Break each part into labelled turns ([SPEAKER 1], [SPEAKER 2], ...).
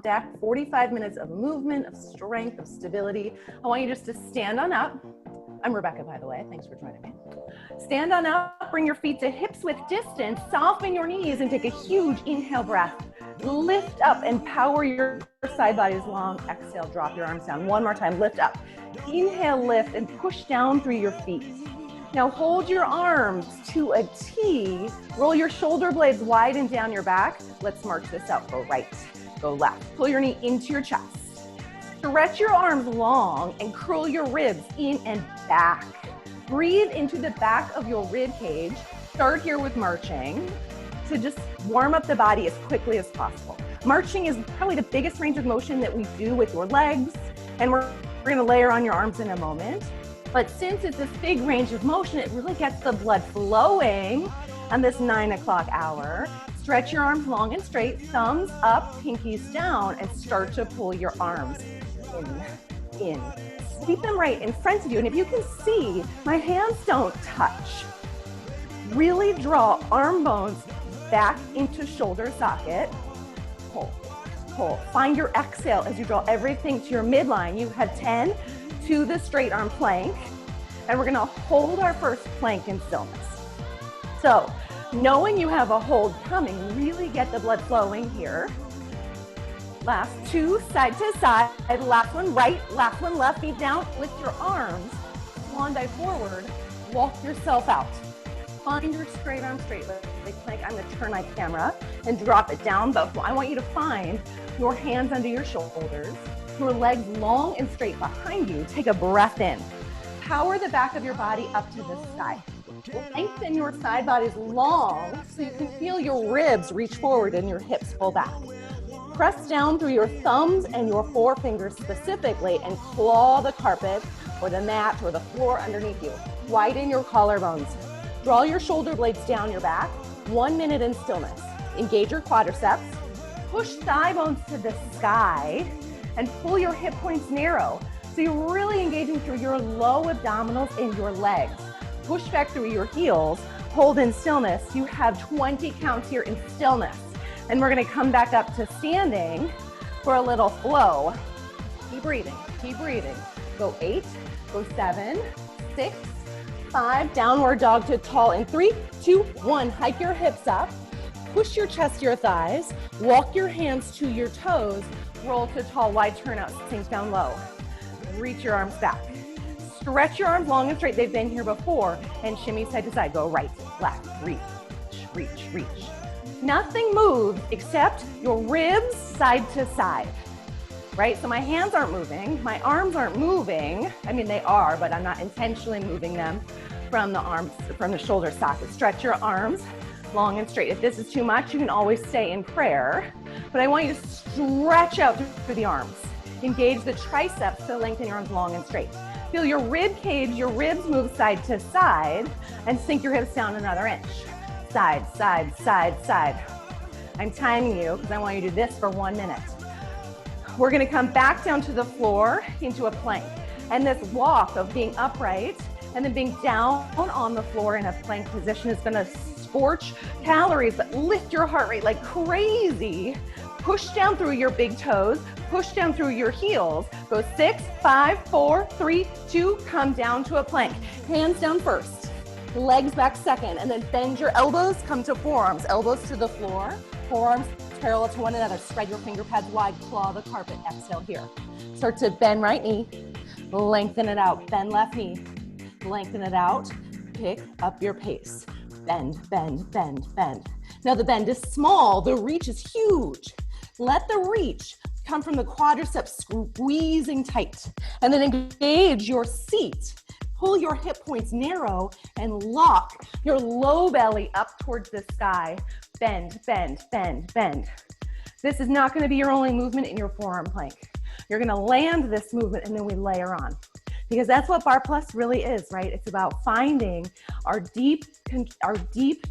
[SPEAKER 1] deck, 45 minutes of movement, of strength, of stability. I want you just to stand on up. I'm Rebecca, by the way. Thanks for joining me. Stand on up, bring your feet to hips width distance, soften your knees and take a huge inhale breath. Lift up and power your side bodies long. Exhale, drop your arms down. One more time, lift up. Inhale, lift and push down through your feet. Now hold your arms to a T. Roll your shoulder blades wide and down your back. Let's march this out. Go right, go left. Pull your knee into your chest. Stretch your arms long and curl your ribs in and back. Breathe into the back of your rib cage. Start here with marching to just warm up the body as quickly as possible. Marching is probably the biggest range of motion that we do with your legs, and we're gonna layer on your arms in a moment. But since it's this big range of motion, it really gets the blood flowing on this 9 o'clock hour. Stretch your arms long and straight, thumbs up, pinkies down, and start to pull your arms in. Keep them right in front of you. And if you can see, my hands don't touch. Really draw arm bones back into shoulder socket. Pull, pull. Find your exhale as you draw everything to your midline. You have 10 to the straight arm plank. And we're gonna hold our first plank in stillness. So, knowing you have a hold coming, really get the blood flowing here. Last two, side to side. Last one right, last one left. Feet down, lift your arms. Swan dive forward, walk yourself out. Find your straight arm straight leg plank. I'm gonna turn my camera and drop it down, but I want you to find your hands under your shoulders, your legs long and straight behind you. Take a breath in. Power the back of your body up to the sky. Lengthen your side bodies long so you can feel your ribs reach forward and your hips pull back. Press down through your thumbs and your forefingers specifically and claw the carpet or the mat or the floor underneath you. Widen your collarbones. Draw your shoulder blades down your back. 1 minute in stillness. Engage your quadriceps. Push thigh bones to the sky and pull your hip points narrow. So you're really engaging through your low abdominals and your legs. Push back through your heels. Hold in stillness. You have 20 counts here in stillness. And we're gonna come back up to standing for a little flow. Keep breathing, keep breathing. Go 8, go 7, 6, 5, downward dog to tall in 3, 2, 1. Hike your hips up, push your chest to your thighs, walk your hands to your toes, roll to tall, wide turnout, sink down low. Reach your arms back. Stretch your arms long and straight, they've been here before, and shimmy side to side. Go right, left, reach, reach, reach. Nothing moves except your ribs side to side, right? So my hands aren't moving, my arms aren't moving. I mean, they are, but I'm not intentionally moving them from the arms, from the shoulder socket. Stretch your arms long and straight. If this is too much, you can always stay in prayer, but I want you to stretch out through the arms. Engage the triceps to lengthen your arms long and straight. Feel your rib cage, your ribs move side to side, and sink your hips down another inch. Side, side, side, side. I'm timing you because I want you to do this for 1 minute. We're gonna come back down to the floor into a plank. And this walk of being upright and then being down on the floor in a plank position is gonna scorch calories, but lift your heart rate like crazy. Push down through your big toes, push down through your heels. Go 6, 5, 4, 3, 2, come down to a plank. Hands down first. Legs back second, and then bend your elbows, come to forearms. Elbows to the floor, forearms parallel to one another. Spread your finger pads wide, claw the carpet. Exhale here. Start to bend right knee, lengthen it out. Bend left knee, lengthen it out. Pick up your pace. Bend, bend, bend, bend. Now the bend is small, the reach is huge. Let the reach come from the quadriceps squeezing tight, and then engage your seat. Pull your hip points narrow and lock your low belly up towards the sky. Bend, bend, bend, bend. This is not going to be your only movement in your forearm plank. You're going to land this movement and then we layer on. Because that's what Barre Plus really is, right? It's about finding our deep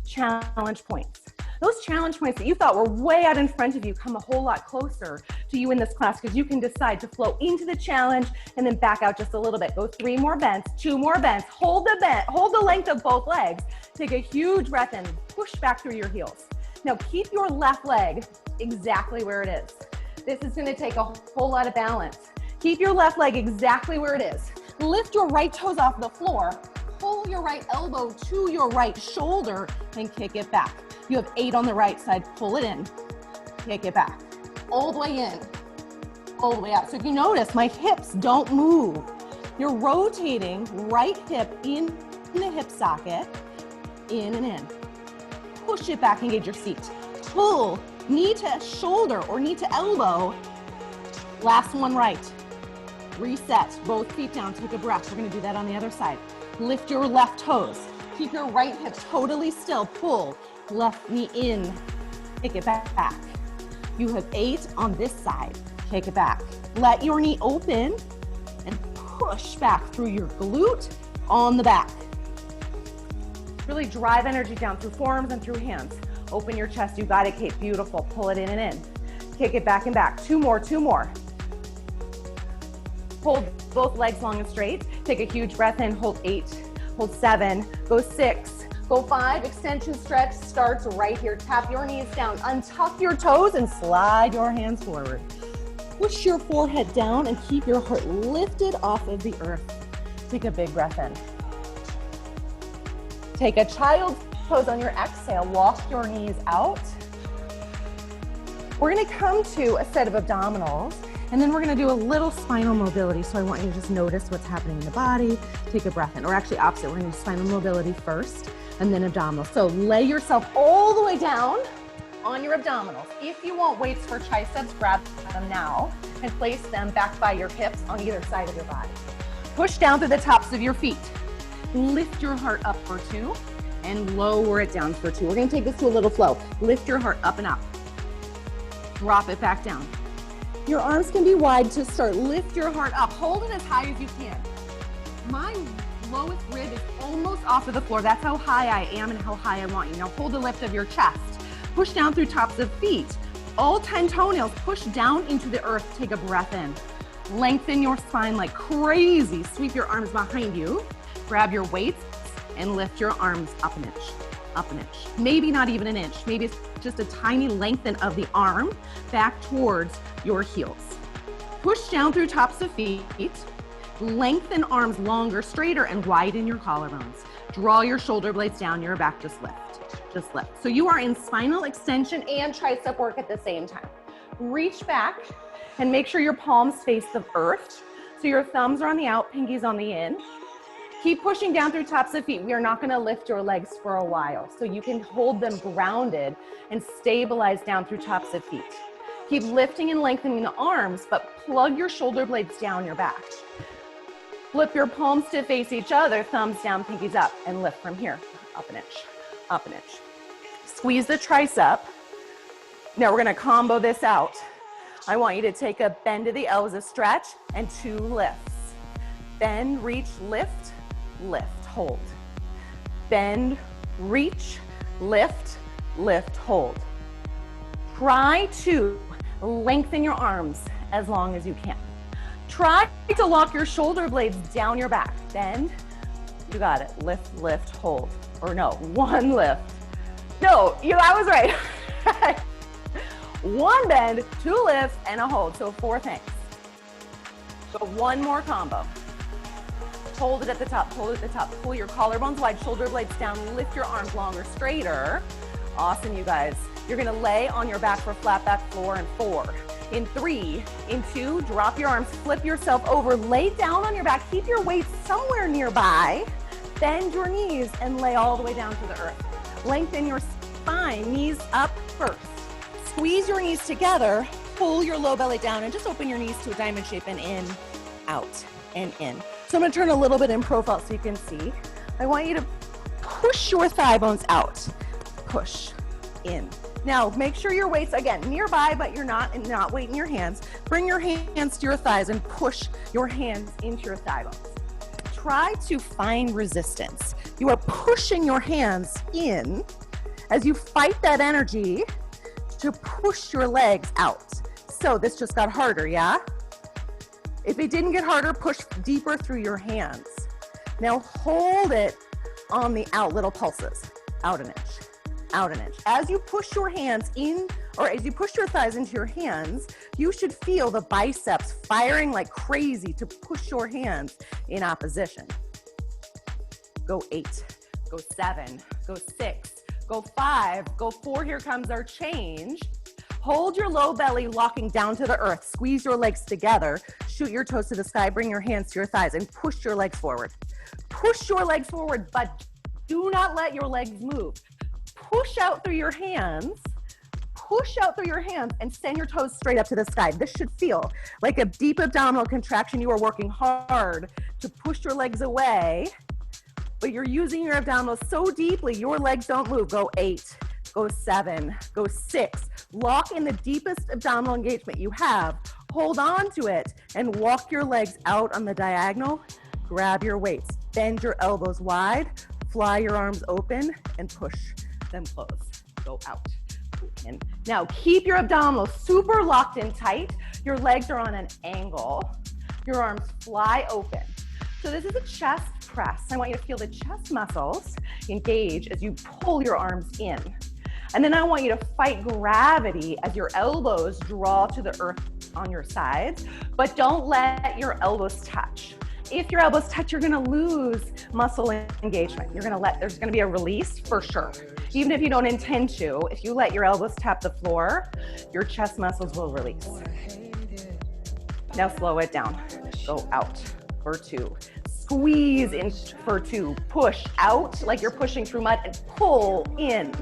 [SPEAKER 1] challenge points. Those challenge points that you thought were way out in front of you come a whole lot closer to you in this class because you can decide to flow into the challenge and then back out just a little bit. Go 3 more bends, 2 more bends. Hold the bend, hold the length of both legs. Take a huge breath in, push back through your heels. Now keep your left leg exactly where it is. This is gonna take a whole lot of balance. Keep your left leg exactly where it is. Lift your right toes off the floor. Pull your right elbow to your right shoulder and kick it back. You have 8 on the right side, pull it in, kick it back. All the way in, all the way out. So if you notice, my hips don't move. You're rotating right hip in the hip socket, in and in. Push it back, engage your seat. Pull, knee to shoulder or knee to elbow. Last one right. Reset, both feet down, take a breath. We're gonna do that on the other side. Lift your left toes. Keep your right hip totally still. Pull, left knee in, kick it back. You have 8 on this side, kick it back. Let your knee open and push back through your glute on the back. Really drive energy down through forearms and through hands. Open your chest, you got it, Kate, beautiful. Pull it in and in. Kick it back and back, 2 more, 2 more. Hold both legs long and straight. Take a huge breath in, hold 8, hold 7, go 6, go 5, extension stretch starts right here. Tap your knees down, untuck your toes and slide your hands forward. Push your forehead down and keep your heart lifted off of the earth. Take a big breath in. Take a child's pose on your exhale. Walk your knees out. We're gonna come to a set of abdominals, and then we're gonna do a little spinal mobility. So I want you to just notice what's happening in the body. Take a breath in, or actually opposite. We're gonna do spinal mobility first, and then abdominals. So lay yourself all the way down on your abdominals. If you want weights for triceps, grab them now and place them back by your hips on either side of your body. Push down through the tops of your feet. Lift your heart up for 2 and lower it down for 2. We're gonna take this to a little flow. Lift your heart up and up. Drop it back down. Your arms can be wide to start. Lift your heart up. Hold it as high as you can. My lowest rib is almost off of the floor. That's how high I am and how high I want you. Now hold the lift of your chest. Push down through tops of feet. All 10 toenails, push down into the earth. Take a breath in. Lengthen your spine like crazy. Sweep your arms behind you. Grab your weights and lift your arms up an inch, up an inch. Maybe not even an inch. Maybe it's just a tiny lengthen of the arm back towards your heels. Push down through tops of feet. Lengthen arms longer, straighter, and widen your collarbones. Draw your shoulder blades down, your back just lift. Just lift. So you are in spinal extension and tricep work at the same time. Reach back and make sure your palms face the earth. So your thumbs are on the out, pinkies on the in. Keep pushing down through tops of feet. We are not gonna lift your legs for a while. So you can hold them grounded and stabilize down through tops of feet. Keep lifting and lengthening the arms, but plug your shoulder blades down your back. Flip your palms to face each other, thumbs down, pinkies up, and lift from here, up an inch, up an inch. Squeeze the tricep. Now we're gonna combo this out. I want you to take a bend of the elbows, a stretch, and 2 lifts. Bend, reach, lift, lift, hold. Bend, reach, lift, lift, hold. Try to lengthen your arms as long as you can. Try to lock your shoulder blades down your back. Bend, you got it. Lift, lift, hold. Or no, 1 lift. No, I was right. 1 bend, 2 lifts, and a hold. So 4 things. So 1 more combo. Hold it at the top, hold it at the top. Pull your collarbones wide, shoulder blades down, lift your arms longer, straighter. Awesome, you guys. You're gonna lay on your back for flat back floor in 4. In 3, in 2, drop your arms, flip yourself over, lay down on your back, keep your weight somewhere nearby, bend your knees and lay all the way down to the earth. Lengthen your spine, knees up first. Squeeze your knees together, pull your low belly down and just open your knees to a diamond shape and in, out, and in. So I'm gonna turn a little bit in profile so you can see. I want you to push your thigh bones out, push, in. Now, make sure your weight's, again, nearby, but you're not weight in your hands. Bring your hands to your thighs and push your hands into your thigh bones. Try to find resistance. You are pushing your hands in as you fight that energy to push your legs out. So this just got harder, yeah? If it didn't get harder, push deeper through your hands. Now hold it on the out, little pulses. Out an inch, out an inch. As you push your hands in or as you push your thighs into your hands, you should feel the biceps firing like crazy to push your hands in opposition. Go 8, go 7, go 6, go 5, go 4. Here comes our change. Hold your low belly locking down to the earth. Squeeze your legs together. Shoot your toes to the sky. Bring your hands to your thighs and push your legs forward. Push your legs forward, but do not let your legs move. Push out through your hands. Push out through your hands and send your toes straight up to the sky. This should feel like a deep abdominal contraction. You are working hard to push your legs away, but you're using your abdominals so deeply, your legs don't move. Go 8, go 7, go 6. Lock in the deepest abdominal engagement you have. Hold on to it and walk your legs out on the diagonal. Grab your weights. Bend your elbows wide. Fly your arms open and push them close. Go out. In. Now keep your abdominals super locked in tight. Your legs are on an angle. Your arms fly open. So this is a chest press. I want you to feel the chest muscles engage as you pull your arms in. And then I want you to fight gravity as your elbows draw to the earth on your sides, but don't let your elbows touch. If your elbows touch, you're gonna lose muscle engagement. There's gonna be a release for sure. Even if you don't intend to, if you let your elbows tap the floor, your chest muscles will release. Now slow it down. Go out for 2. Squeeze in for 2. Push out like you're pushing through mud and pull in.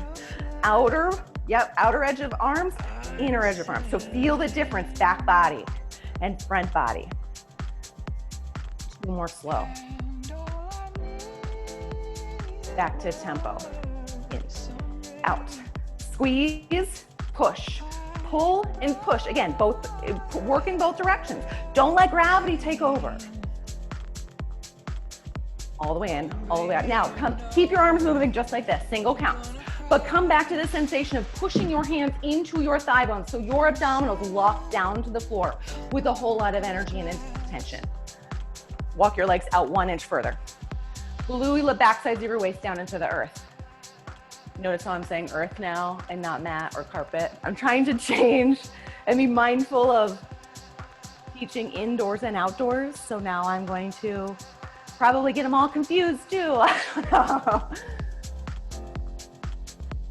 [SPEAKER 1] Outer edge of arms, inner edge of arms. So feel the difference, back body and front body. 2 more slow. Back to tempo. In, out. Squeeze, push, pull and push. Again, work in both directions. Don't let gravity take over. All the way in, all the way out. Now, keep your arms moving just like this, single counts. But come back to the sensation of pushing your hands into your thigh bones so your abdominals lock down to the floor with a whole lot of energy and intention. Walk your legs out 1 inch further. Glue the backsides of your waist down into the earth. Notice how I'm saying earth now and not mat or carpet. I'm trying to change and be mindful of teaching indoors and outdoors. So now I'm going to probably get them all confused too. I don't know.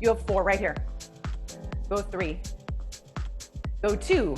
[SPEAKER 1] You have 4 right here. Go 3. Go 2.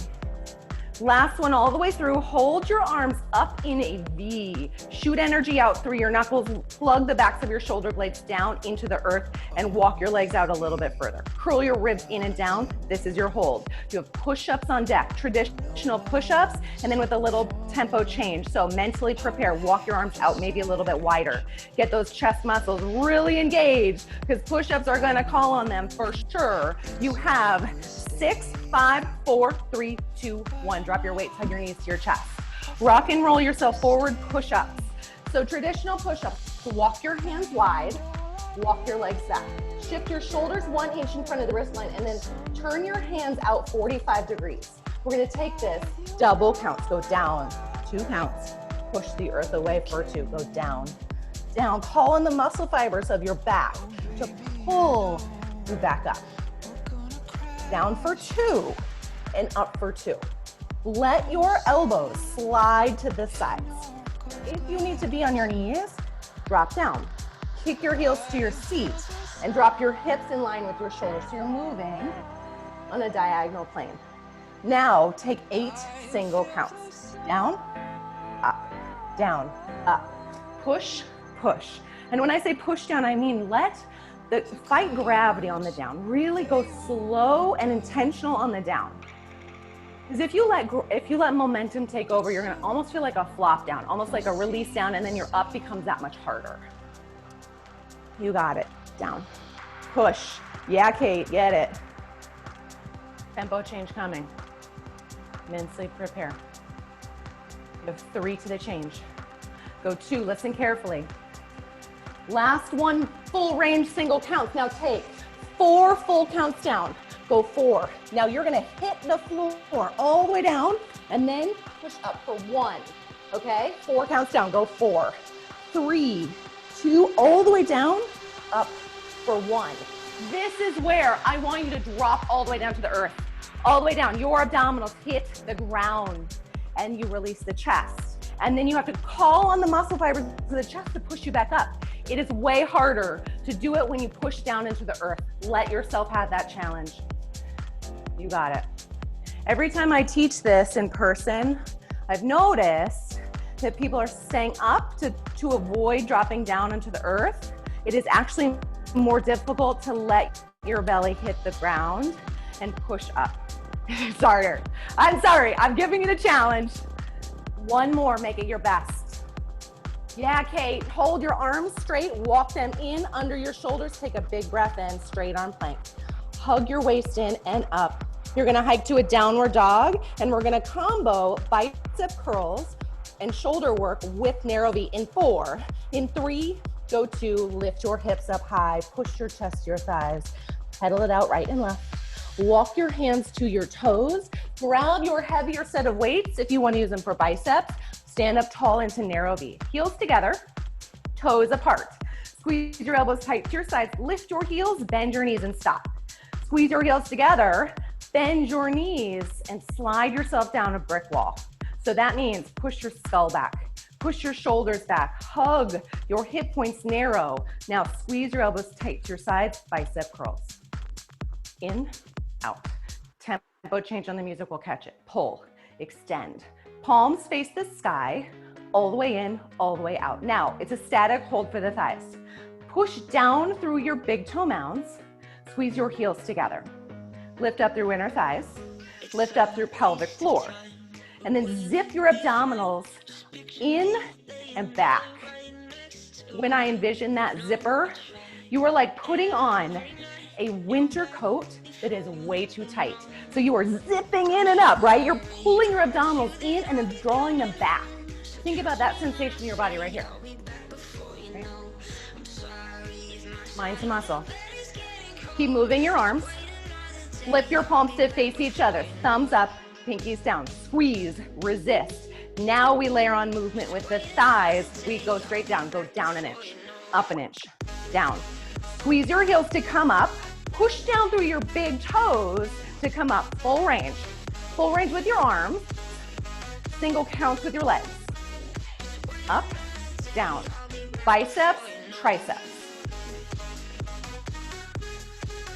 [SPEAKER 1] Last one all the way through. Hold your arms up in a V. Shoot energy out through your knuckles. Plug the backs of your shoulder blades down into the earth and walk your legs out a little bit further. Curl your ribs in and down. This is your hold. You have push-ups on deck, traditional push-ups, and then with a little tempo change. So mentally prepare. Walk your arms out maybe a little bit wider. Get those chest muscles really engaged because push-ups are going to call on them for sure. You have 6, 5, 4, 3, 2, 1. Drop your weights, hug your knees to your chest. Rock and roll yourself forward, push-ups. So traditional push-ups, walk your hands wide, walk your legs back. Shift your shoulders 1 inch in front of the wrist line and then turn your hands out 45 degrees. We're gonna take this double counts. Go down, 2 counts. Push the earth away for 2, go down, down. Call on the muscle fibers of your back to pull you back up. Down for 2 and up for 2. Let your elbows slide to the sides. If you need to be on your knees, drop down. Kick your heels to your seat and drop your hips in line with your shoulders. So you're moving on a diagonal plane. Now take 8 single counts. Down, up. Push, push. And when I say push down, I mean fight gravity on the down. Really go slow and intentional on the down. Because if you let momentum take over, you're gonna almost feel like a flop down, almost like a release down, and then your up becomes that much harder. You got it. Down. Push. Yeah, Kate, get it. Tempo change coming. Mentally prepare. You have 3 to the change. Go 2, listen carefully. Last 1 full range single counts. Now take 4 full counts down. Go 4. Now you're gonna hit the floor all the way down and then push up for 1. Okay? 4 counts down. Go 4, 3, 2, all the way down, up for 1. This is where I want you to drop all the way down to the earth, all the way down. Your abdominals hit the ground and you release the chest. And then you have to call on the muscle fibers to the chest to push you back up. It is way harder to do it when you push down into the earth. Let yourself have that challenge. You got it. Every time I teach this in person, I've noticed that people are staying up to avoid dropping down into the earth. It is actually more difficult to let your belly hit the ground and push up. It's harder. I'm sorry, I'm giving you the challenge. One more, make it your best. Yeah, Kate, hold your arms straight, walk them in under your shoulders, take a big breath in, straight arm plank. Hug your waist in and up. You're gonna hike to a downward dog, and we're gonna combo bicep curls and shoulder work with narrow V in 4. In 3, go 2, lift your hips up high, push your chest to your thighs, pedal it out right and left. Walk your hands to your toes, grab your heavier set of weights if you want to use them for biceps, stand up tall into narrow V. Heels together, toes apart. Squeeze your elbows tight to your sides, lift your heels, bend your knees and stop. Squeeze your heels together, bend your knees and slide yourself down a brick wall. So that means push your skull back. Push your shoulders back, hug your hip points narrow. Now squeeze your elbows tight to your sides, bicep curls. In, out. Tempo change on the music, we'll catch it. Pull, extend. Palms face the sky, all the way in, all the way out. Now it's a static hold for the thighs. Push down through your big toe mounds, squeeze your heels together. Lift up through inner thighs, lift up through pelvic floor. And then zip your abdominals in and back. When I envision that zipper, you are like putting on a winter coat that is way too tight. So you are zipping in and up, right? You're pulling your abdominals in and then drawing them back. Think about that sensation in your body right here. Right? Mind to muscle. Keep moving your arms. Flip your palms to face each other. Thumbs up, pinkies down. Squeeze, resist. Now we layer on movement with the thighs. We go straight down, go down an inch, up an inch, down. Squeeze your heels to come up. Push down through your big toes to come up, full range. Full range with your arms. Single counts with your legs. Up, down. Biceps, triceps.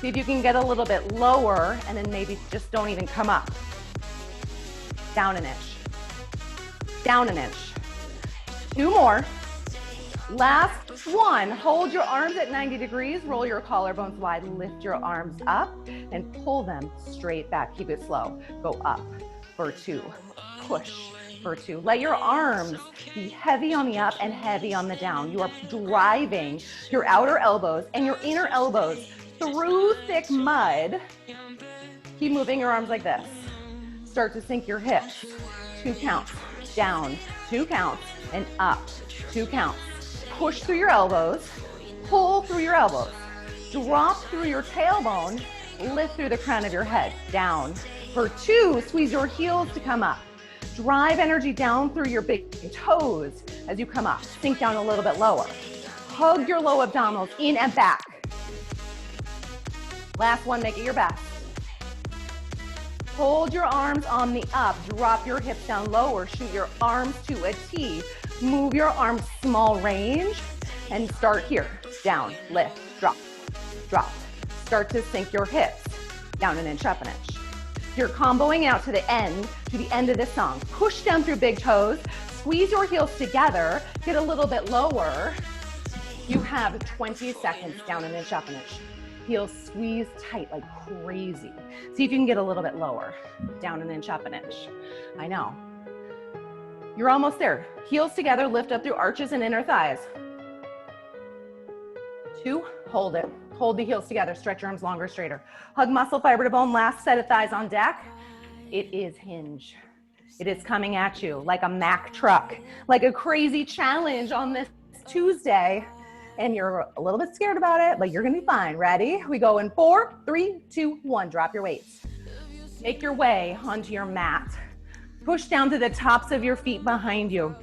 [SPEAKER 1] See if you can get a little bit lower and then maybe just don't even come up. Down an inch. Down an inch. 2 more. Last one. Hold your arms at 90 degrees. Roll your collarbones wide. Lift your arms up and pull them straight back. Keep it slow. Go up for 2. Push for 2. Let your arms be heavy on the up and heavy on the down. You are driving your outer elbows and your inner elbows through thick mud. Keep moving your arms like this. Start to sink your hips. 2 counts. Down. 2 counts. And up. 2 counts. Push through your elbows. Pull through your elbows. Drop through your tailbone. Lift through the crown of your head. Down. For 2, squeeze your heels to come up. Drive energy down through your big toes as you come up. Sink down a little bit lower. Hug your low abdominals in and back. Last one, make it your best. Hold your arms on the up. Drop your hips down lower. Shoot your arms to a T. Move your arms small range and start here. Down, lift, drop, drop. Start to sink your hips. Down an inch, up an inch. You're comboing out to the end of this song. Push down through big toes. Squeeze your heels together. Get a little bit lower. You have 20 seconds. Down an inch, up an inch. Heels squeeze tight like crazy. See if you can get a little bit lower. Down an inch, up an inch. I know. You're almost there. Heels together, lift up through arches and inner thighs. 2, hold it. Hold the heels together, stretch your arms longer, straighter. Hug muscle fiber to bone, last set of thighs on deck. It is hinge. It is coming at you like a Mack truck, like a crazy challenge on this Tuesday. And you're a little bit scared about it, but you're gonna be fine. Ready? We go in 4, 3, 2, 1. Drop your weights. Make your way onto your mat. Push down to the tops of your feet behind you.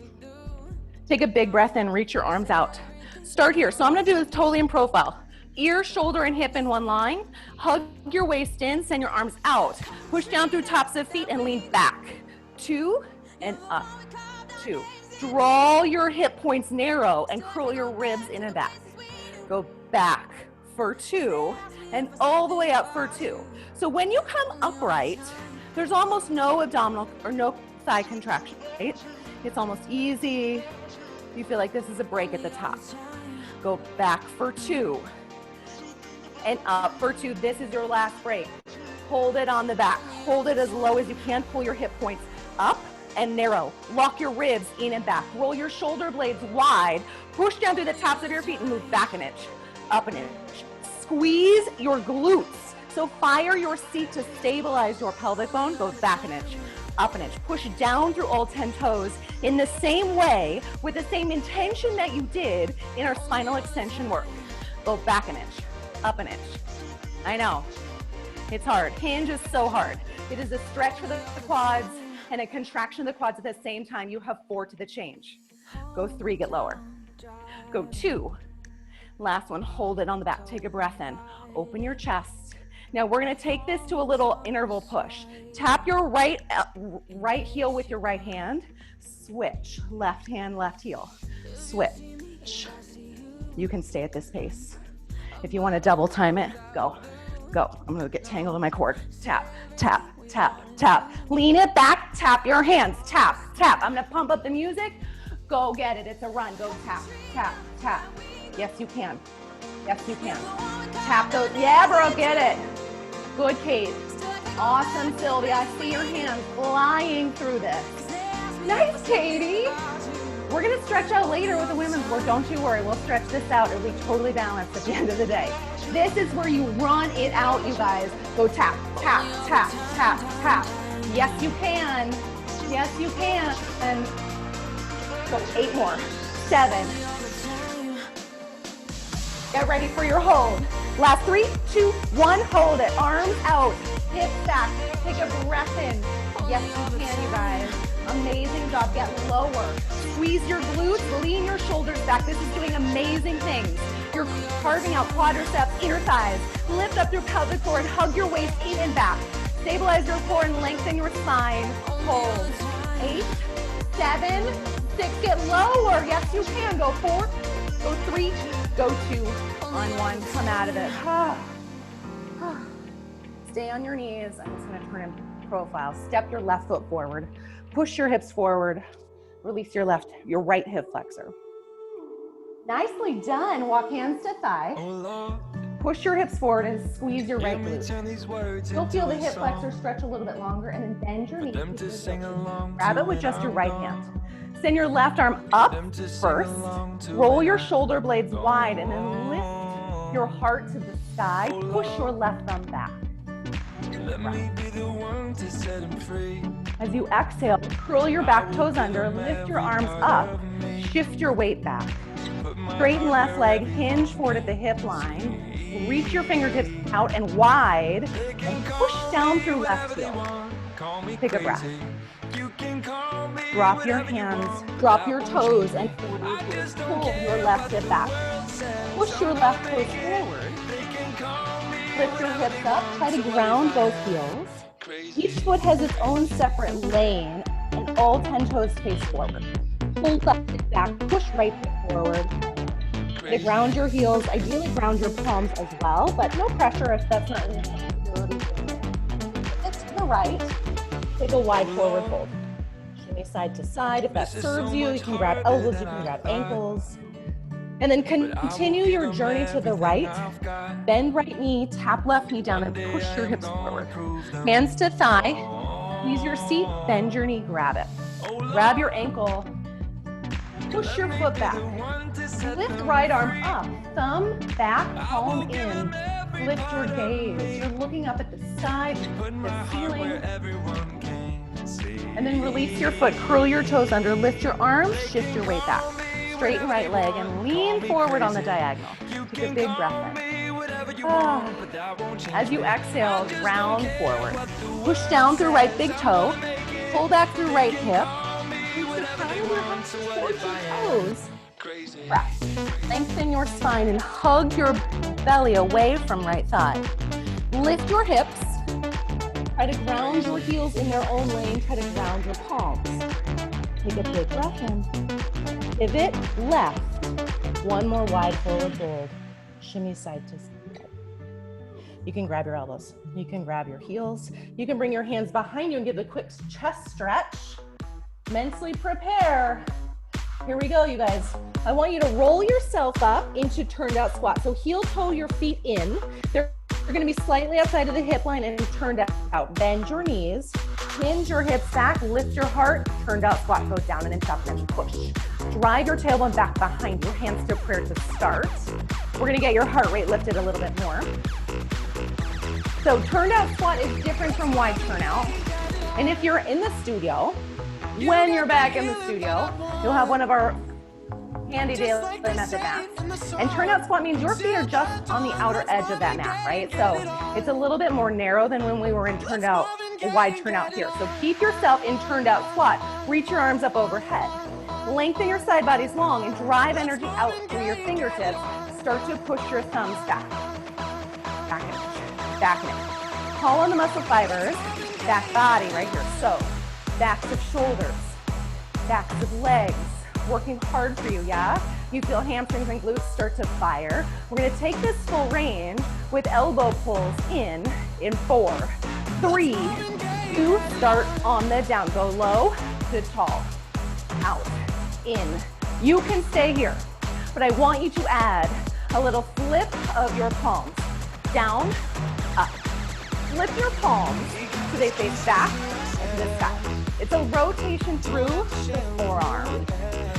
[SPEAKER 1] Take a big breath in, reach your arms out. Start here. So I'm gonna do this totally in profile. Ear, shoulder, and hip in one line. Hug your waist in, send your arms out. Push down through tops of feet and lean back. 2 and up. 2. Draw your hip points narrow and curl your ribs in and back. Go back for 2 and all the way up for 2. So when you come upright, there's almost no abdominal or no thigh contraction, right? It's almost easy. You feel like this is a break at the top. Go back for 2 and up for 2. This is your last break. Hold it on the back. Hold it as low as you can. Pull your hip points up and narrow. Lock your ribs in and back. Roll your shoulder blades wide. Push down through the tops of your feet and move back an inch, up an inch. Squeeze your glutes. So fire your seat to stabilize your pelvic bone. Go back an inch, up an inch. Push down through all 10 toes in the same way, with the same intention that you did in our spinal extension work. Go back an inch, up an inch. I know, it's hard. Hinge is so hard. It is a stretch for the quads and a contraction of the quads at the same time. You have 4 to the change. Go 3, get lower. Go 2. Last one, hold it on the back. Take a breath in. Open your chest. Now we're gonna take this to a little interval push. Tap your right heel with your right hand. Switch, left hand, left heel. Switch. You can stay at this pace. If you wanna double time it, go, go. I'm gonna get tangled in my cord. Tap, tap, tap, tap. Lean it back, tap your hands. Tap, tap. I'm gonna pump up the music. Go get it, it's a run. Go tap, tap, tap. Yes, you can. Yes, you can. Tap those. Yeah, bro, get it. Good, Kate. Awesome, Sylvia. I see your hands flying through this. Nice, Katie. We're going to stretch out later with the women's work. Don't you worry. We'll stretch this out. It'll be totally balanced at the end of the day. This is where you run it out, you guys. Go tap, tap, tap, tap, tap. Yes, you can. Yes, you can. And go 8 more. 7. Get ready for your hold. Last 3, 2, 1, hold it. Arms out, hips back. Take a breath in. Yes, you can, you guys. Amazing job. Get lower. Squeeze your glutes, lean your shoulders back. This is doing amazing things. You're carving out quadriceps, inner thighs. Lift up your pelvic floor and hug your waist in and back. Stabilize your core and lengthen your spine. Hold. 8, 7, 6. Get lower. Yes, you can. Go 4, go 3, go 2, on 1, come out of it. Stay on your knees. I'm just gonna turn in profile. Step your left foot forward. Push your hips forward. Release your right hip flexor. Nicely done. Walk hands to thigh. Push your hips forward and squeeze your right glute. You'll feel the hip flexor stretch a little bit longer, and then bend your knees. Grab it with just your right hand. Send your left arm up first. Roll your shoulder blades wide and then lift your heart to the sky. Push your left thumb back. As you exhale, curl your back toes under, lift your arms up, shift your weight back. Straighten left leg, hinge forward at the hip line. Reach your fingertips out and wide and push down through left heel. Take a breath. Drop your hands, drop your toes, and pull your left hip back. Push your left toes forward. Lift your hips up. Try to ground both heels. Each foot has its own separate lane, and all 10 toes face forward. Pull left hip back, push right hip forward. Try to ground your heels. Ideally, ground your palms as well, but no pressure if that's not your responsibility. Hips to the right. Take a wide forward fold. Shimmy side to side. If that serves you, you can grab elbows, you can grab ankles. And then continue your journey to the right. Bend right knee, tap left knee down, and push your hips forward. Hands to thigh. Squeeze your seat, bend your knee, grab it. Grab your ankle. Push your foot back. Lift right arm up. Thumb back, palm in. Lift your gaze. You're looking up at the sky, the ceiling. And then release your foot, curl your toes under, lift your arms, shift your weight back. Straighten right leg and lean forward on the diagonal. Take a big breath in. As you exhale, round forward. Push down through right big toe. Pull back through right hip. Reach the front of your hips towards your toes. Breath. Lengthen your spine and hug your belly away from right thigh. Lift your hips. Try to ground your heels in their own lane. Try to ground your palms. Take a big breath in. Pivot left. One more wide forward fold. Shimmy side to side. You can grab your elbows. You can grab your heels. You can bring your hands behind you and give a quick chest stretch. Mentally prepare. Here we go, you guys. I want you to roll yourself up into turned out squat. So heel toe your feet in. They're gonna be slightly outside of the hip line and turned out. Bend your knees, hinge your hips back, lift your heart, turned out squat, go down and up and push. Drive your tailbone back behind you, hands to prayer to start. We're gonna get your heart rate lifted a little bit more. So turned out squat is different from wide turnout. And if you're in the studio, when you're back in the studio, you'll have one of our handy daily method mats. And turnout squat means your feet are just on the outer edge of that mat, right? So it's a little bit more narrow than when we were in turned out, wide turnout here. So keep yourself in turned out squat. Reach your arms up overhead. Lengthen your side bodies long and drive energy out through your fingertips. Start to push your thumbs back. Back and back and call on the muscle fibers. Back body right here. So backs of shoulders, backs of legs, working hard for you, yeah? You feel hamstrings and glutes start to fire. We're gonna take this full range with elbow pulls in 4, 3, 2, start on the down. Go low to tall, out, in. You can stay here, but I want you to add a little flip of your palms. Down, up. Flip your palms so they face back and to the sky. It's a rotation through the forearm.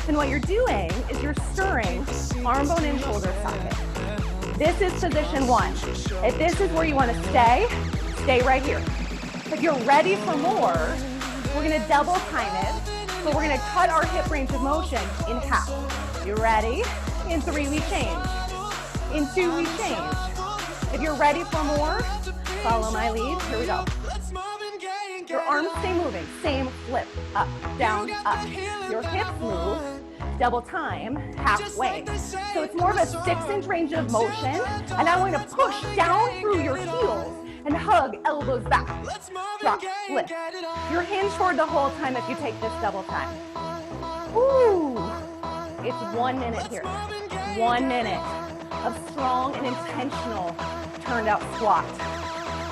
[SPEAKER 1] And what you're doing is you're stirring arm bone and shoulder socket. This is position 1. If this is where you want to stay right here. If you're ready for more, we're going to double time it, but we're going to cut our hip range of motion in half. You ready? In 3, we change. In 2, we change. If you're ready for more, follow my lead. Here we go. Your arms stay moving, same flip, up, down, up. Your hips move, double time, halfway. So it's more of a 6-inch range of motion, and I want to push down through your heels and hug elbows back. Drop, lift. You're hinged forward the whole time if you take this double time. Ooh, it's 1 minute here. 1 minute of strong and intentional turned out squat.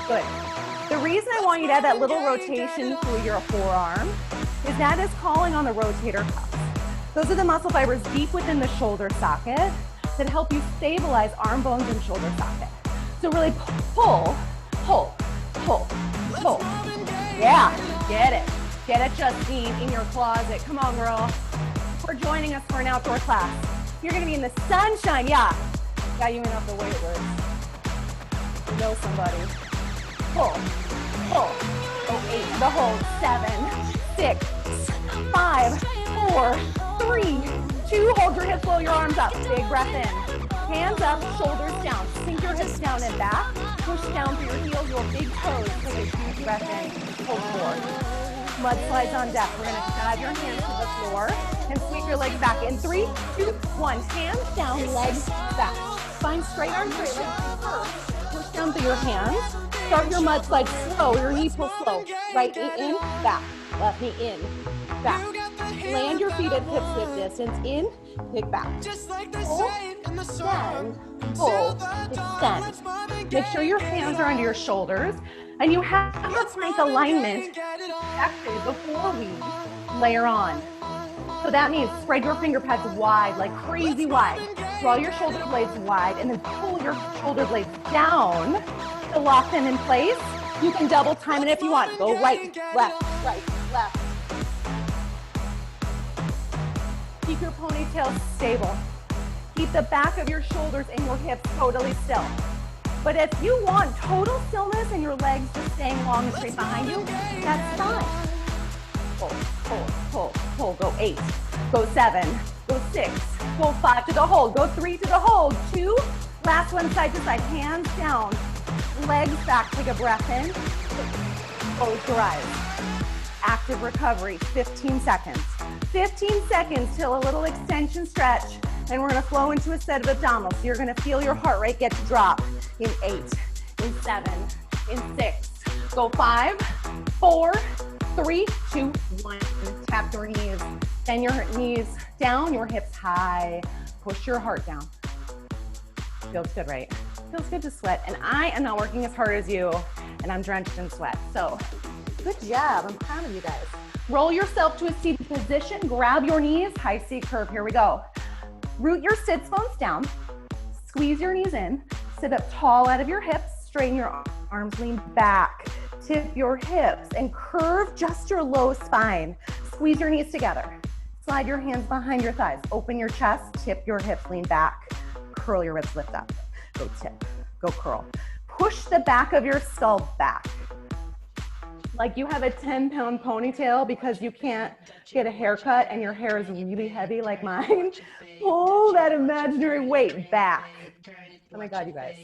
[SPEAKER 1] Good. The reason I want you to add that little rotation through your forearm is that is calling on the rotator cuffs. Those are the muscle fibers deep within the shoulder socket that help you stabilize arm bones and shoulder socket. So really pull, pull, pull, pull. Yeah, get it. Get it, Justine, in your closet. Come on, girl. For joining us for an outdoor class. You're gonna be in the sunshine, yeah. Got you in off the weight words. You know somebody. Pull, pull, go 8, the hold, 7, 6, 5, 4, 3, 2, hold your hips low, your arms up, big breath in. Hands up, shoulders down, sink your hips down and back, push down through your heels, your big toes, take a huge breath in, hold forward. Mud slides on deck, we're gonna dive your hands to the floor and sweep your legs back in 3, 2, 1, hands down, legs back. Spine straight, arms straight, legs first. Push down through your hands. Start your mud slide slow, your knee pull slow. Right knee in, back. Left knee in, back. Land your feet at hip width distance. In, kick back. Pull, extend, pull, extend. Make sure your hands are under your shoulders and you have the plank alignment actually before we layer on. So that means spread your finger pads wide, like crazy wide. Draw your shoulder blades wide and then pull your shoulder blades down to lock them in place. You can double time it if you want. Go right, left, left. Keep your ponytail stable. Keep the back of your shoulders and your hips totally still. But if you want total stillness and your legs just staying long and straight behind you, that's fine. Pull, pull, pull, pull. Go 8, go 7, go 6, go 5 to the hold, go 3 to the hold, 2, last one side to side, hands down, legs back, take a breath in, close your eyes. active recovery, 15 seconds. 15 seconds till a little extension stretch, and we're gonna flow into a set of abdominals. So you're gonna feel your heart rate get to drop in 8, in 7, in 6. Go 5, 4, 3, 2, 1. Tap your knees. Bend your knees down, your hips high. Push your heart down. Feels good, right? Feels good to sweat. And I am not working as hard as you, and I'm drenched in sweat. So good job. I'm proud of you guys. Roll yourself to a seated position. Grab your knees. High C curve. Here we go. Root your sits bones down. Squeeze your knees in. Sit up tall out of your hips. Straighten your arms. Lean back. Tip your hips and curve just your low spine. Squeeze your knees together. Slide your hands behind your thighs. Open your chest. Tip your hips. Lean back. Curl your ribs. Lift up. Go tip. Go curl. Push the back of your skull back. Like you have a 10-pound ponytail because you can't get a haircut and your hair is really heavy like mine. Pull that imaginary weight back. Oh my God, you guys.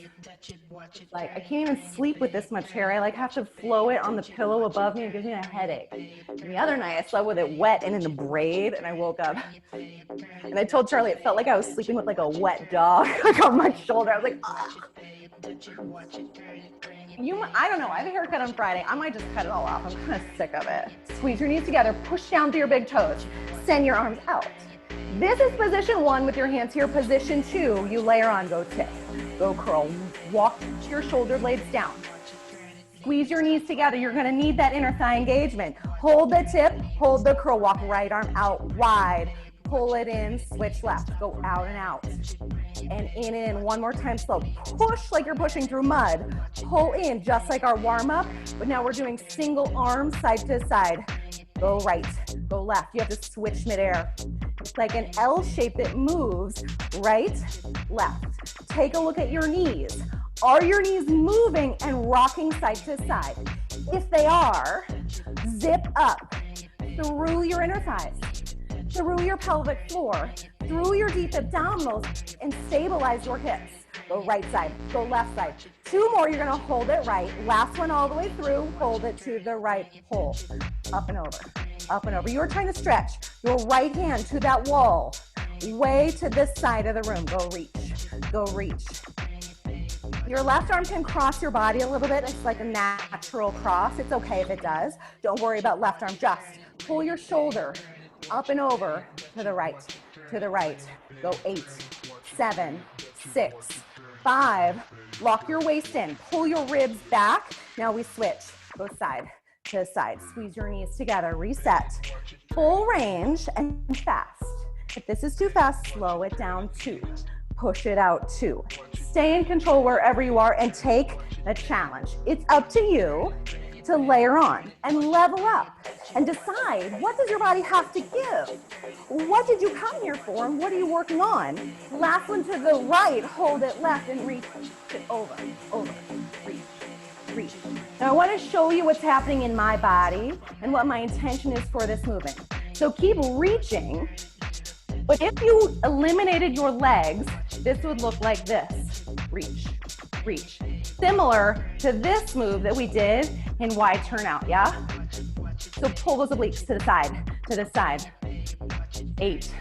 [SPEAKER 1] Like I can't even sleep with this much hair. I like have to flow it on the pillow above me. It gives me a headache. And the other night I slept with it wet and in the braid, and I woke up and I told Charlie it felt like I was sleeping with like a wet dog like on my shoulder. I was like, ugh. I don't know. I have a haircut on Friday. I might just cut it all off. I'm kind of sick of it. Squeeze your knees together. Push down through your big toes. Send your arms out. This is position 1 with your hands here. Position 2, you layer on. Go tip. Go curl. Walk your shoulder blades down. Squeeze your knees together. You're going to need that inner thigh engagement. Hold the tip. Hold the curl. Walk right arm out wide. Pull it in. Switch left. Go out and out. And in and in. One more time slow. Push like you're pushing through mud. Pull in just like our warm-up. But now we're doing single arm side to side. Go right. Go left. You have to switch midair. It's like an L shape that moves right, left. Take a look at your knees. Are your knees moving and rocking side to side? If they are, zip up through your inner thighs, through your pelvic floor, through your deep abdominals, and stabilize your hips. Go right side, go left side. 2 more, you're gonna hold it right. Last one all the way through, hold it to the right, pull, up and over. Up and over. You're trying to stretch your right hand to that wall, way to this side of the room. Go reach, go reach. Your left arm can cross your body a little bit. It's like a natural cross. It's okay if it does. Don't worry about left arm. Just pull your shoulder up and over to the right, to the right. Go 8, 7, 6, 5. Lock your waist in. Pull your ribs back. Now we switch. Go side to side. Squeeze your knees together. Reset. Full range and fast. If this is too fast, slow it down. 2. Push it out. 2. Stay in control wherever you are and take the challenge. It's up to you to layer on and level up and decide, what does your body have to give? What did you come here for and what are you working on? Last one to the right, hold it left and reach it over, reach. Reach. Now I want to show you what's happening in my body and what my intention is for this movement. So keep reaching, but if you eliminated your legs, this would look like this. Reach, reach. Similar to this move that we did in wide turnout, yeah? So pull those obliques to the side, to the side. 8.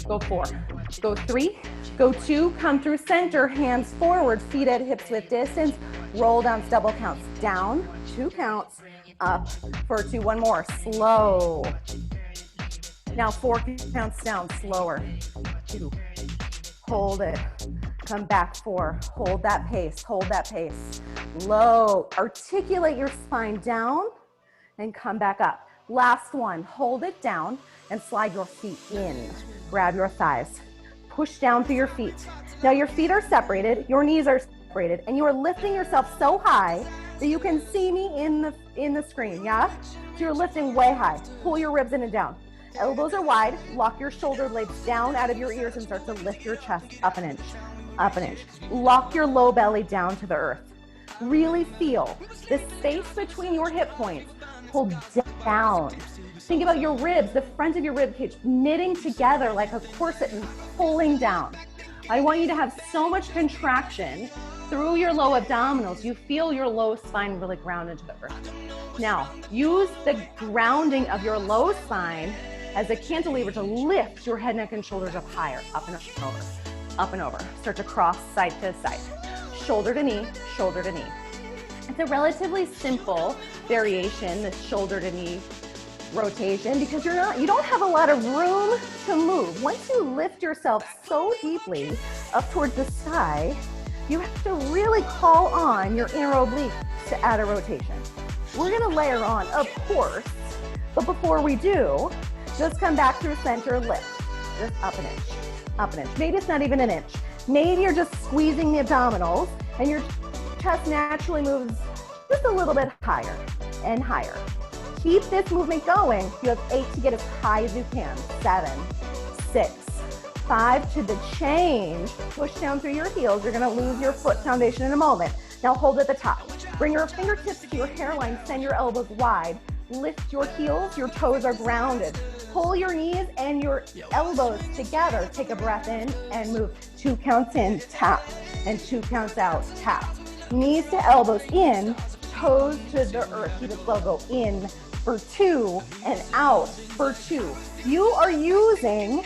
[SPEAKER 1] Go 4. Go 3. Go 2, come through center, hands forward, feet at hips width distance, roll down, double counts, down, 2 counts, up for 2, 1 more, slow. Now 4 counts down, slower, 2, hold it, come back, 4, hold that pace, low, articulate your spine down and come back up. Last one, hold it down and slide your feet in, grab your thighs. Push down through your feet. Now your feet are separated, your knees are separated, and you are lifting yourself so high that you can see me in the screen, yeah? So you're lifting way high. Pull your ribs in and down. Elbows are wide, lock your shoulder blades down out of your ears and start to lift your chest up an inch, up an inch. Lock your low belly down to the earth. Really feel the space between your hip points. Pull down. Think about your ribs, the front of your rib cage, knitting together like a corset and pulling down. I want you to have so much contraction through your low abdominals. You feel your low spine really ground into the earth. Now, use the grounding of your low spine as a cantilever to lift your head, neck, and shoulders up higher, up and over, up and over. Start to cross side to side, shoulder to knee, shoulder to knee. It's a relatively simple variation, this shoulder to knee rotation, because you don't have a lot of room to move. Once you lift yourself so deeply up towards the sky, you have to really call on your inner obliques to add a rotation. We're gonna layer on, of course, but before we do, just come back through center, lift, just up an inch, up an inch. Maybe it's not even an inch. Maybe you're just squeezing the abdominals and your chest naturally moves just a little bit higher and higher. Keep this movement going. You have 8 to get as high as you can. 7, 6, 5 to the change. Push down through your heels. You're gonna lose your foot foundation in a moment. Now hold at the top. Bring your fingertips to your hairline. Send your elbows wide. Lift your heels. Your toes are grounded. Pull your knees and your elbows together. Take a breath in and move. 2 counts in, tap, and 2 counts out, tap. Knees to elbows in, toes to the earth. Keep it slow. Go in for 2 and out for 2. You are using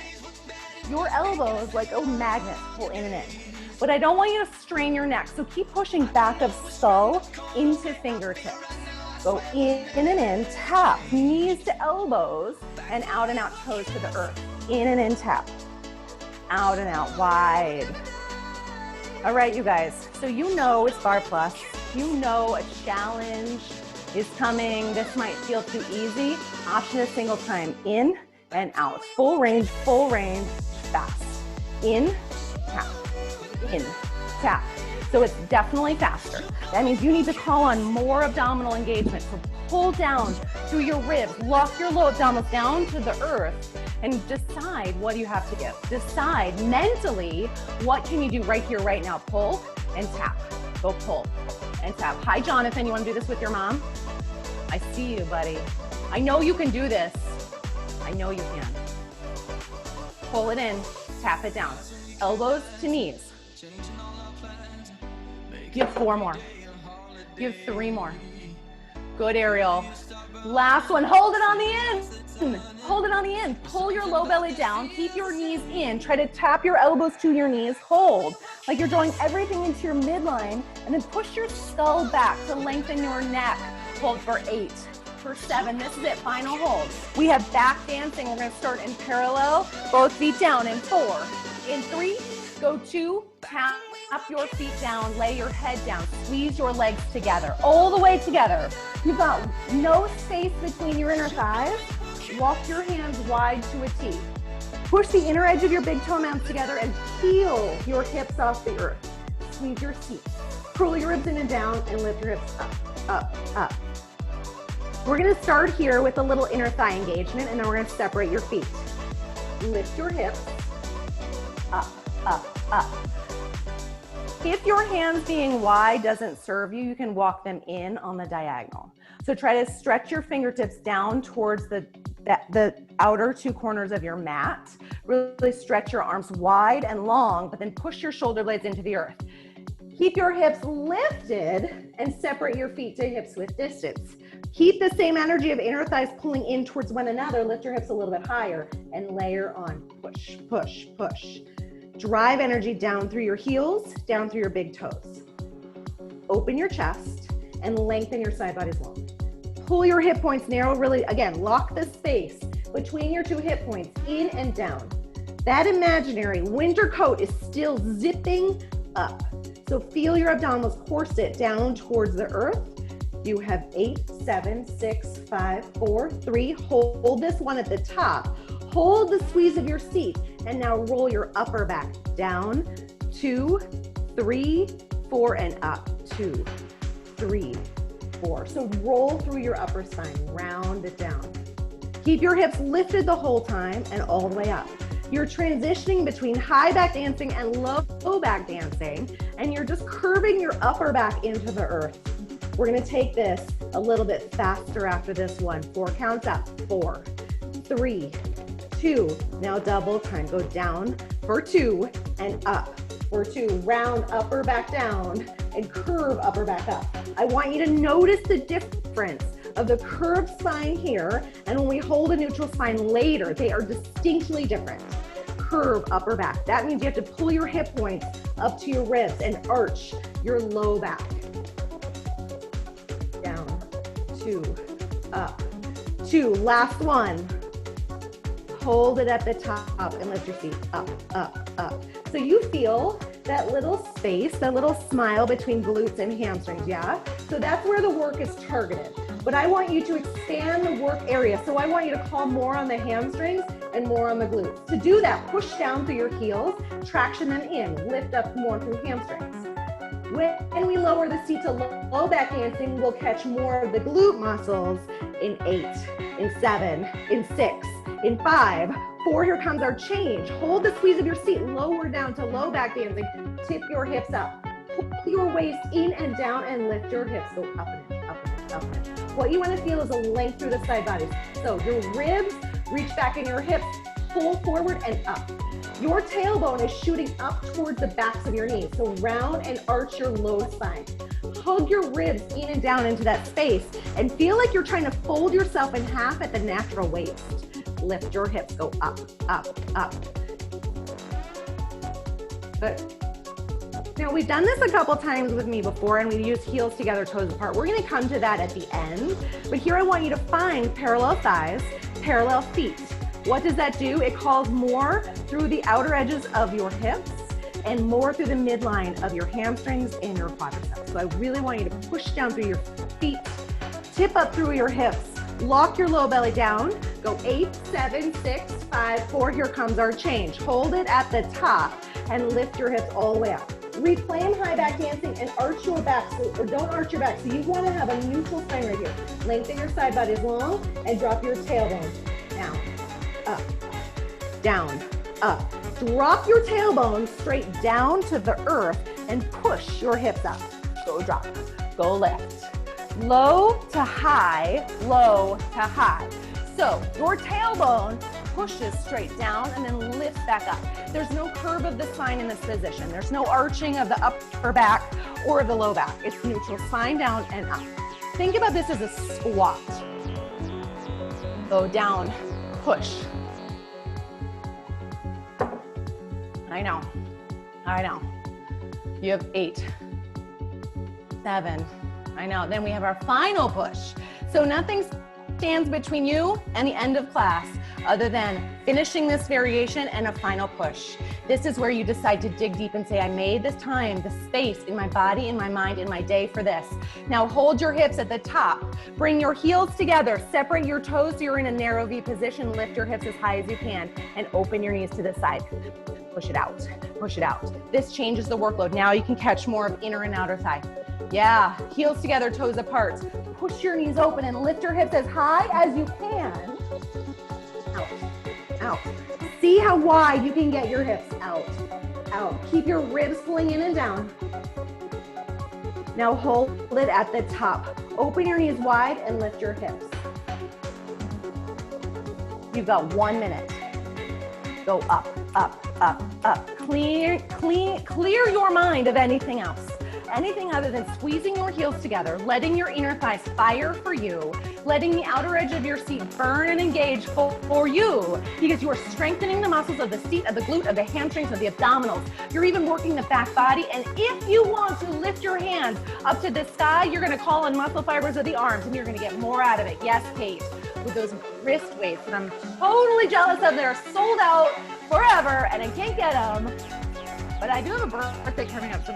[SPEAKER 1] your elbows like a magnet. Pull in and in. But I don't want you to strain your neck, so keep pushing back of skull into fingertips. Go in and in, tap, knees to elbows, and out, toes to the earth. In and in, tap. Out and out, wide. All right, you guys, so you know it's Barre Plus. You know a challenge is coming. This might feel too easy. Option a single time, in and out. Full range, fast. In, tap, in, tap. So it's definitely faster. That means you need to call on more abdominal engagement. So pull down through your ribs, lock your low abdominals down to the earth, and decide what you have to give. Decide mentally what can you do right here, right now. Pull and tap. Go pull and tap. Hi, Jonathan. You want to do this with your mom? I see you, buddy. I know you can do this. I know you can. Pull it in, tap it down. Elbows to knees. You have 4 more. You have 3 more. Good, Ariel. Last one. Hold it on the end. Hold it on the end. Pull your low belly down. Keep your knees in. Try to tap your elbows to your knees. Hold. Like you're drawing everything into your midline. And then push your skull back to lengthen your neck. Hold for 8. For 7. This is it. Final hold. We have back dancing. We're going to start in parallel. Both feet down. In 4. In 3. Go 2. Tap your feet down, lay your head down, squeeze your legs together, all the way together. You've got no space between your inner thighs. Walk your hands wide to a T. Push the inner edge of your big toe mounts together and peel your hips off the earth. Squeeze your seat. Curl your ribs in and down and lift your hips up, up, up. We're gonna start here with a little inner thigh engagement, and then we're gonna separate your feet. Lift your hips, up, up, up. If your hands being wide doesn't serve you, you can walk them in on the diagonal. So try to stretch your fingertips down towards the outer 2 corners of your mat. Really stretch your arms wide and long, but then push your shoulder blades into the earth. Keep your hips lifted and separate your feet to hips width distance. Keep the same energy of inner thighs pulling in towards one another. Lift your hips a little bit higher and layer on. Push, push, push. Drive energy down through your heels, down through your big toes. Open your chest and lengthen your side bodies long. Pull your hip points narrow, really, again, lock the space between your 2 hip points, in and down. That imaginary winter coat is still zipping up. So feel your abdominals corset down towards the earth. You have 8, 7, 6, 5, 4, 3. Hold this one at the top. Hold the squeeze of your seat. And now roll your upper back down, 2, 3, 4, and up, 2, 3, 4. So roll through your upper spine, round it down. Keep your hips lifted the whole time and all the way up. You're transitioning between high back dancing and low back dancing, and you're just curving your upper back into the earth. We're gonna take this a little bit faster after this one. 4 counts up, 4, 3, 2, now double time, go down for 2 and up. For 2, round upper back down and curve upper back up. I want you to notice the difference of the curved spine here and when we hold a neutral spine later. They are distinctly different. Curve upper back. That means you have to pull your hip points up to your ribs and arch your low back. Down, 2, up, 2. Last one. Hold it at the top and lift your feet up, up, up. So you feel that little space, that little smile between glutes and hamstrings, yeah? So that's where the work is targeted. But I want you to expand the work area. So I want you to call more on the hamstrings and more on the glutes. To do that, push down through your heels, traction them in, lift up more through hamstrings. When we lower the seat to low back dancing, we'll catch more of the glute muscles in 8, in 7, in 6, in 5, 4, here comes our change. Hold the squeeze of your seat, lower down to low back dancing, tip your hips up. Pull your waist in and down and lift your hips, go up and in, up and in, up and in. What you want to feel is a length through the side bodies. So your ribs reach back in your hips, pull forward and up. Your tailbone is shooting up towards the backs of your knees. So round and arch your low spine. Hug your ribs in and down into that space and feel like you're trying to fold yourself in half at the natural waist. Lift your hips, go up, up, up. Good. Now we've done this a couple times with me before and we've used heels together, toes apart. We're gonna come to that at the end, but here I want you to find parallel thighs, parallel feet. What does that do? It calls more through the outer edges of your hips and more through the midline of your hamstrings and your quadriceps. So I really want you to push down through your feet, tip up through your hips, lock your low belly down, go 8, 7, 6, 5, 4, here comes our change. Hold it at the top and lift your hips all the way up. Reclaim high back dancing and arch your back, or don't arch your back. So you want to have a neutral spine right here. Lengthen your side bodies long and drop your tailbone. Down, up, down, up. Drop your tailbone straight down to the earth and push your hips up. Go drop, go lift. Low to high, low to high. So your tailbone pushes straight down and then lifts back up. There's no curve of the spine in this position. There's no arching of the upper back or the low back. It's neutral, spine down and up. Think about this as a squat. Go down, push. I know, I know. You have 8, 7, I know. Then we have our final push. So nothing stands between you and the end of class other than finishing this variation and a final push. This is where you decide to dig deep and say, I made this time, the space in my body, in my mind, in my day for this. Now hold your hips at the top. Bring your heels together. Separate your toes so you're in a narrow V position. Lift your hips as high as you can and open your knees to the side. Push it out, push it out. This changes the workload. Now you can catch more of inner and outer thigh. Yeah, heels together, toes apart. Push your knees open and lift your hips as high as you can. Out, out. See how wide you can get your hips out, out. Keep your ribs pulling in and down. Now hold it at the top. Open your knees wide and lift your hips. You've got 1 minute. Go up, up, up, up. Clear your mind of anything else. Anything other than squeezing your heels together, letting your inner thighs fire for you, letting the outer edge of your seat burn and engage for you, because you are strengthening the muscles of the seat, of the glute, of the hamstrings, of the abdominals. You're even working the back body. And if you want to lift your hands up to the sky, you're gonna call on muscle fibers of the arms and you're gonna get more out of it. Yes, Kate, with those wrist weights that I'm totally jealous of. They're sold out forever and I can't get them. But I do have a birthday coming up, so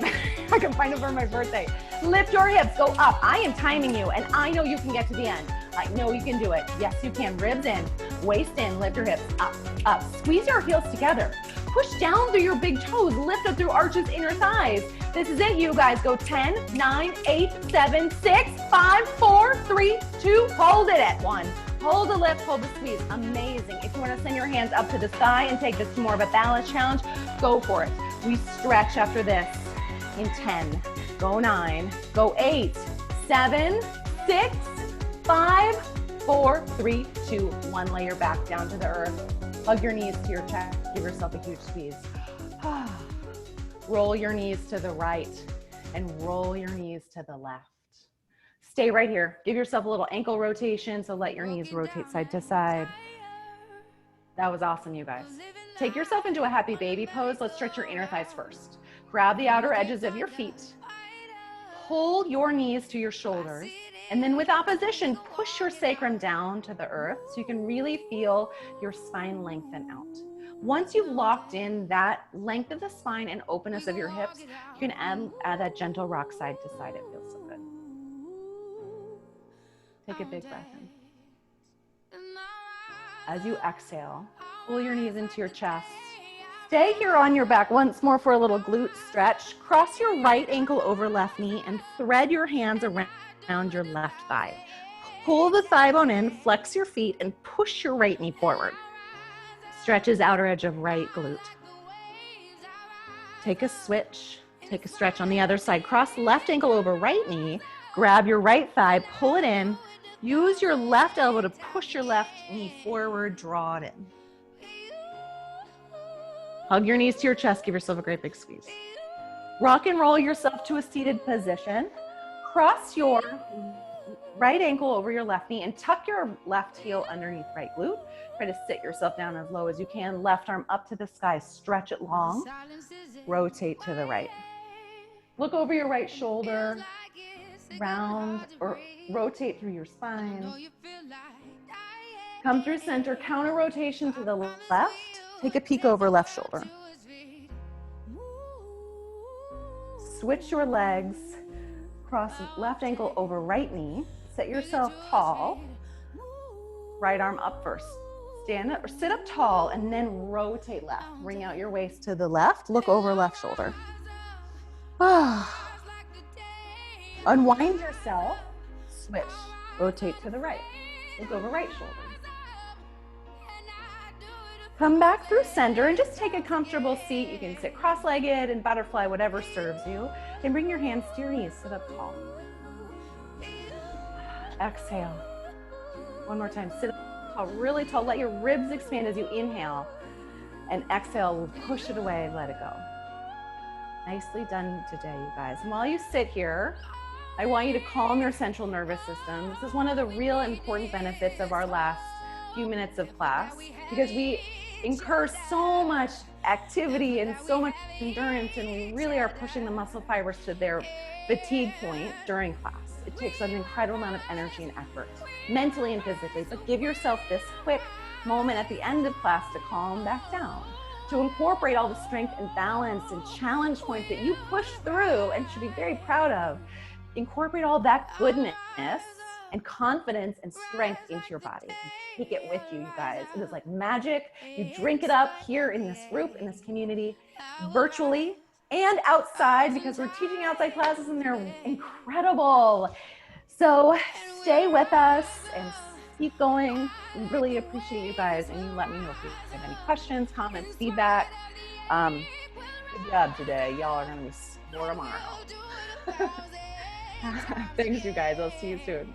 [SPEAKER 1] I can find it for my birthday. Lift your hips, go up. I am timing you, and I know you can get to the end. I know you can do it. Yes, you can. Ribs in, waist in, lift your hips up, up. Squeeze your heels together. Push down through your big toes. Lift up through arches, inner thighs. This is it, you guys. Go 10, 9, 8, 7, 6, 5, 4, 3, 2. Hold it at 1. Hold the lift, hold the squeeze. Amazing. If you want to send your hands up to the sky and take this to more of a balance challenge, go for it. We stretch after this in 10, go 9, go 8, 7, 6, 5, 4, 3, 2, 1. Lay your back down to the earth. Hug your knees to your chest. Give yourself a huge squeeze. Roll your knees to the right and roll your knees to the left. Stay right here. Give yourself a little ankle rotation, so let your knees rotate side to side. That was awesome, you guys. Take yourself into a happy baby pose. Let's stretch your inner thighs first. Grab the outer edges of your feet. Pull your knees to your shoulders. And then with opposition, push your sacrum down to the earth so you can really feel your spine lengthen out. Once you've locked in that length of the spine and openness of your hips, you can add that gentle rock side to side. It feels so good. Take a big breath in. As you exhale, pull your knees into your chest. Stay here on your back once more for a little glute stretch. Cross your right ankle over left knee and thread your hands around your left thigh. Pull the thigh bone in, flex your feet, and push your right knee forward. Stretches outer edge of right glute. Take a switch, take a stretch on the other side. Cross left ankle over right knee, grab your right thigh, pull it in. Use your left elbow to push your left knee forward, draw it in. Hug your knees to your chest, give yourself a great big squeeze. Rock and roll yourself to a seated position. Cross your right ankle over your left knee and tuck your left heel underneath right glute. Try to sit yourself down as low as you can. Left arm up to the sky, stretch it long. Rotate to the right. Look over your right shoulder, round or rotate through your spine. Come through center, counter rotation to the left. Take a peek over left shoulder. Switch your legs, cross left ankle over right knee. Set yourself tall. Right arm up first. Stand up or sit up tall and then rotate left. Bring out your waist to the left. Look over left shoulder. Unwind yourself. Switch. Rotate to the right. Look over right shoulder. Come back through center and just take a comfortable seat. You can sit cross-legged and butterfly, whatever serves you. And bring your hands to your knees. Sit up tall. Exhale. One more time. Sit up tall, really tall. Let your ribs expand as you inhale. And exhale, push it away, let it go. Nicely done today, you guys. And while you sit here, I want you to calm your central nervous system. This is one of the real important benefits of our last few minutes of class, because we incur so much activity and so much endurance, and we really are pushing the muscle fibers to their fatigue point during class. It takes an incredible amount of energy and effort, mentally and physically, but give yourself this quick moment at the end of class to calm back down, to incorporate all the strength and balance and challenge points that you pushed through and should be very proud of. Incorporate all that goodness and confidence and strength into your body. Take it with you, you guys. It is like magic. You drink it up here in this group, in this community, virtually and outside, because we're teaching outside classes and they're incredible. So stay with us and keep going. We really appreciate you guys, and you let me know if you have any questions, comments, feedback. Good job today. Y'all are gonna be sore tomorrow. Thanks, you guys. I'll see you soon.